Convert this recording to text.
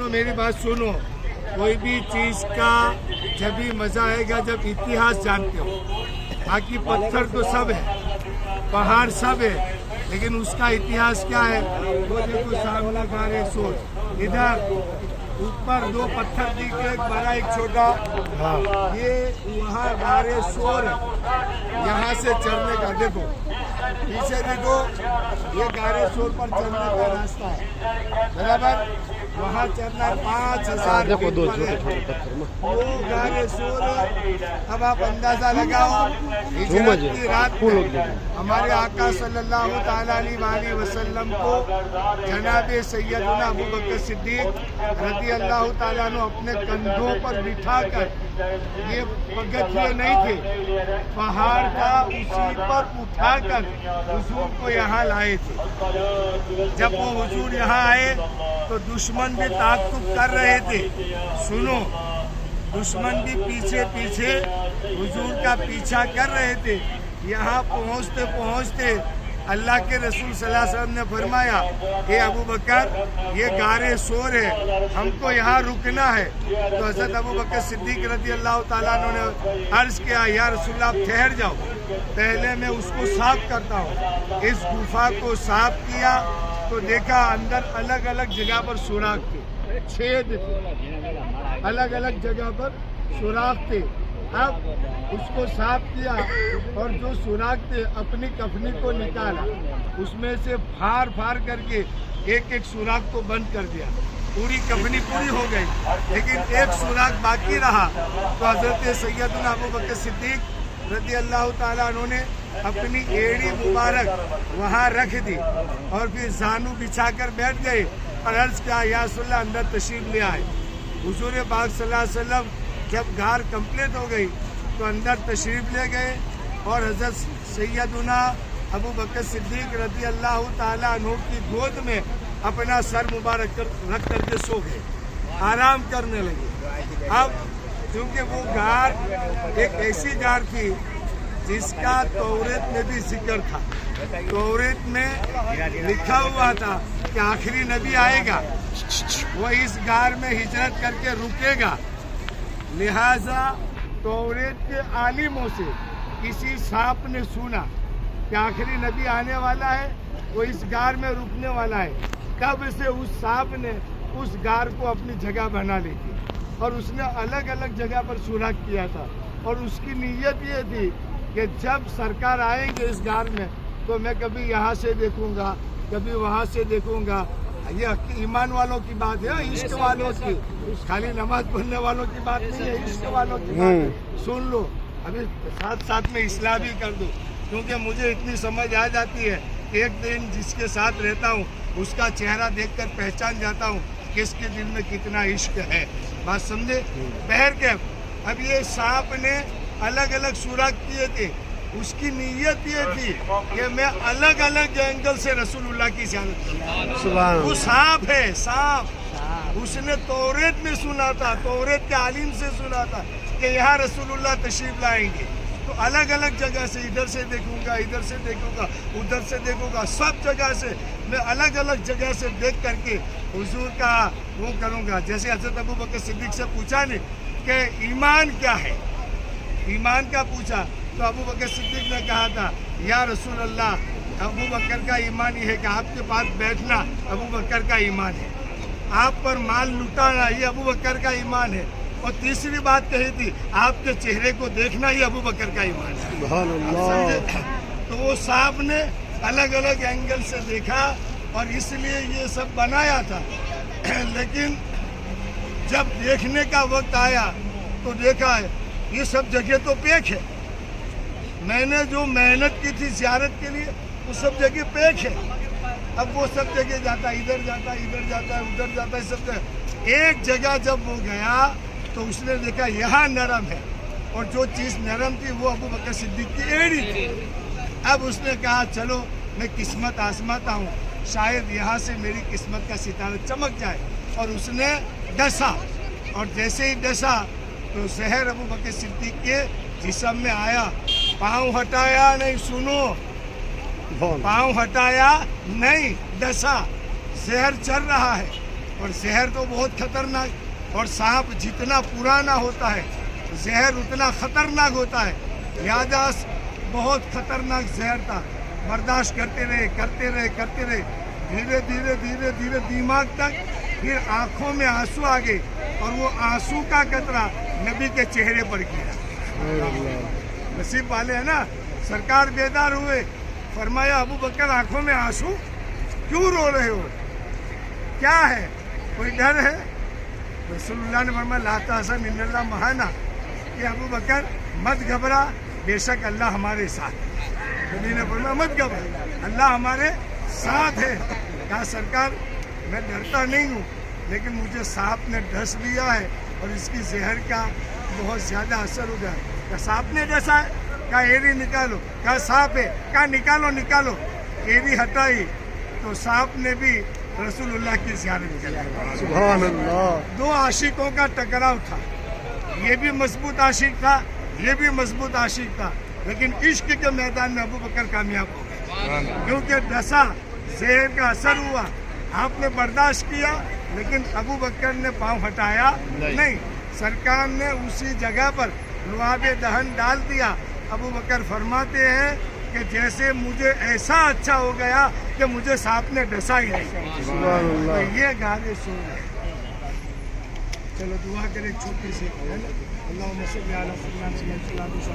अपनों मेरी बात सुनो, कोई भी चीज का जब भी मजा आएगा जब इतिहास जानते हो। बाकी पत्थर तो सब है, पहाड़ सब है, लेकिन उसका इतिहास क्या है वो देखो सामने गारे सोच, इधर ऊपर दो पत्थर दिखे, एक बड़ा एक छोटा, ये वहाँ गारे सोर है, यहाँ से चढ़ने का देखो, पीछे देखो ये गारे सोर पर चढ़ने का रास्ता है, बराबर। वहाँ चढ़ना 5000 देखो दो फीट पर छोटे है। छोटे पत्थर में वो गारे सोर है। अब आप अंदाजा लगाओ हिजरत की रात में हमारे आका सल्लल्लाहु ताला अलैहि वसल्लम को जनाबे सैयदना अबू बकर सिद्दीक रज़ी अल्लाह ताला अन्हु अपने कंधों पर बिठाकर, ये पगथिये नहीं थे, पहाड़ था, उसी पर उठाकर हुजूर को यहाँ लाए थे। जब वो हुजूर यहाँ आए तो दुश्मन भी ताक़ुब कर रहे थे। सुनो, दुश्मन भी पीछे पीछे हुजूर का पीछा कर रहे थे। यहाँ पहुँचते पहुँचते अल्लाह के रसूल सल्लल्लाहु अलैहि वसल्लम ने फरमाया, हे अबू बकर, ये गारे सोर है, हमको यहाँ रुकना है। तो हज़रत अबू बकर सिद्दीक रज़ी अल्लाह ताला अन्हु ने अर्ज़ किया, या रसूल आप ठहर जाओ, पहले मैं उसको साफ करता हूँ। इस गुफा को साफ किया तो देखा अंदर अलग अलग जगह पर सुराख थे, छेद थे, अलग अलग जगह पर सुराख थे। अब उसको साफ किया और जो सुराख थे अपनी कफनी को निकाला, उसमें से फाड़ फाड़ करके एक एक सुराख को बंद कर दिया। पूरी कफनी पूरी हो गई, लेकिन एक सुराख बाकी रहा। तो हज़रत सैयदना अबू बकर सिद्दीक रज़ी अल्लाह ताला अन्हु ने अपनी एड़ी मुबारक वहाँ रख दी और फिर जानू बिछा कर बैठ गए और अर्ज़ किया, या रसूलल्लाह अंदर तशरीफ ले आए। हुजूर पाक सल्लल्लाहु अलैहि वसल्लम जब गार कंप्लीट हो गई तो अंदर तशरीफ ले गए और हज़रत सैयदना अबू बकर सिद्दीक रज़ी अल्लाह ताला अन्हु की गोद में अपना सर मुबारक रख करके सो गए, आराम करने लगे। अब क्योंकि वो गार एक ऐसी गार थी जिसका तौरेत में भी जिक्र था, तौरेत में लिखा हुआ था कि आखिरी नबी आएगा, वो इस गार में हिजरत करके रुकेगा। लिहाजा तौरेत के आलिमों से किसी सांप ने सुना कि आखिरी नबी आने वाला है, वो इस गार में रुकने वाला है। तब से उस सांप ने उस गार को अपनी जगह बना ली थी और उसने अलग अलग जगह पर सुराख किया था। और उसकी नीयत ये थी कि जब सरकार आएंगे इस गार में तो मैं कभी यहाँ से देखूंगा, कभी वहाँ से देखूंगा। ये ईमान वालों की बात है, इश्क वालों की, खाली नमाज पढ़ने वालों की बात नहीं है, इश्क वालों की बात है। सुन लो, अभी साथ साथ में इस्लाह भी कर दो, क्योंकि मुझे इतनी समझ आ जाती है, एक दिन जिसके साथ रहता हूँ उसका चेहरा देखकर पहचान जाता हूँ कि इसके दिल में कितना इश्क है। बात समझे? बहर के अब ये सांप ने अलग अलग सुराख किए थे, उसकी नीयत ये थी कि मैं अलग अलग एंगल से रसूलुल्लाह की ज़ियारत करूं। वो सांप है, सांप। उसने तौरेत में सुना था, तौरेत के आलिम से सुना था कि यहाँ रसूलुल्लाह तशरीफ लाएंगे, तो अलग अलग जगह से, इधर से देखूंगा, इधर से देखूंगा, उधर से देखूंगा, सब जगह से मैं अलग अलग जगह से देख करके हुजूर का वो करूंगा। जैसे हज़रत अबू बकर सिद्दीक से पूछा नहीं कि ईमान क्या है, ईमान का पूछा तो अबू बकर सिद्दीक ने कहा था, या रसूल अल्लाह, अबू बकर का ईमान ये है कि आपके पास बैठना अबू बकर का ईमान है, आप पर माल लुटाना ये अबू बकर का ईमान है, और तीसरी बात कही थी आपके चेहरे को देखना ही अबू बकर का ईमान है। तो वो साहब ने अलग अलग एंगल से देखा और इसलिए ये सब बनाया था। लेकिन जब देखने का वक्त आया तो देखा ये सब जगह तो पेक है, मैंने जो मेहनत की थी ज़ियारत के लिए वो सब जगह पेक है। अब वो सब जगह जाता है, इधर जाता है, इधर जाता है, उधर जाता है, सब जगह। एक जगह जब वो गया तो उसने देखा यहाँ नरम है, और जो चीज़ नरम थी वो अबू बकर सिद्दीक की एड़ी थी। अब उसने कहा चलो मैं किस्मत आजमाता हूँ, शायद यहाँ से मेरी किस्मत का सितारा चमक जाए। और उसने डसा, और जैसे ही डसा तो जहर अबू बकर सिद्दीक के जिस्म में आया। पाँव हटाया नहीं, सुनो, पाँव हटाया नहीं, डसा, जहर चल रहा है। اور زہر تو بہت خطرناک، اور سانپ جتنا پرانا ہوتا ہے زہر اتنا خطرناک ہوتا ہے، لہذا بہت خطرناک زہر تھا، برداشت کرتے رہے، دھیرے دماغ تک، پھر آنکھوں میں آنسو آ گئے اور وہ آنسو کا قطرہ نبی کے چہرے پر گرا۔ نصیب والے ہیں نا، سرکار بیدار ہوئے، فرمایا ابو بکر آنکھوں میں آنسو کیوں رو رہے ہو، کیا ہے، کوئی ڈر ہے؟ رسول اللہ نے فرمایا لا تحزن ان اللہ معنا، کہ ابو بکر مت گھبرا، بے شک اللہ ہمارے ساتھ ہے۔ نبی نے فرمایا مت گھبرا، اللہ ہمارے ساتھ ہے۔ کہا سرکار میں ڈرتا نہیں ہوں، لیکن مجھے سانپ نے ڈس لیا ہے اور اس کی زہر کا بہت زیادہ اثر ہو گیا۔ کہا سانپ نے ڈسا ہے؟ کہا ایری نکالو۔ کہا سانپ ہے؟ کہا نکالو۔ ایری ہٹائی تو سانپ نے بھی رسول اللہ کی زیارت کی۔ سبحان اللہ۔ دو عاشقوں کا ٹکراؤ تھا، یہ بھی مضبوط عاشق تھا، یہ بھی مضبوط عاشق تھا، لیکن عشق کے میدان میں ابو بکر کامیاب ہو گئے، کیونکہ ڈسا، زہر کا اثر ہوا، آپ نے برداشت کیا، لیکن ابو بکر نے پاؤں ہٹایا نہیں، سرکار نے اسی جگہ پر لعاب دہن ڈال دیا۔ ابو بکر فرماتے ہیں کہ جیسے مجھے ایسا اچھا ہو گیا کہ مجھے سانپ نے ڈسا ہی نہیں۔ سبحان اللہ۔ تو یہ گانے سن رہے ہیں۔ چلو دعا کریں چھوٹی سی، اللہم صلی علی سیدنا محمد۔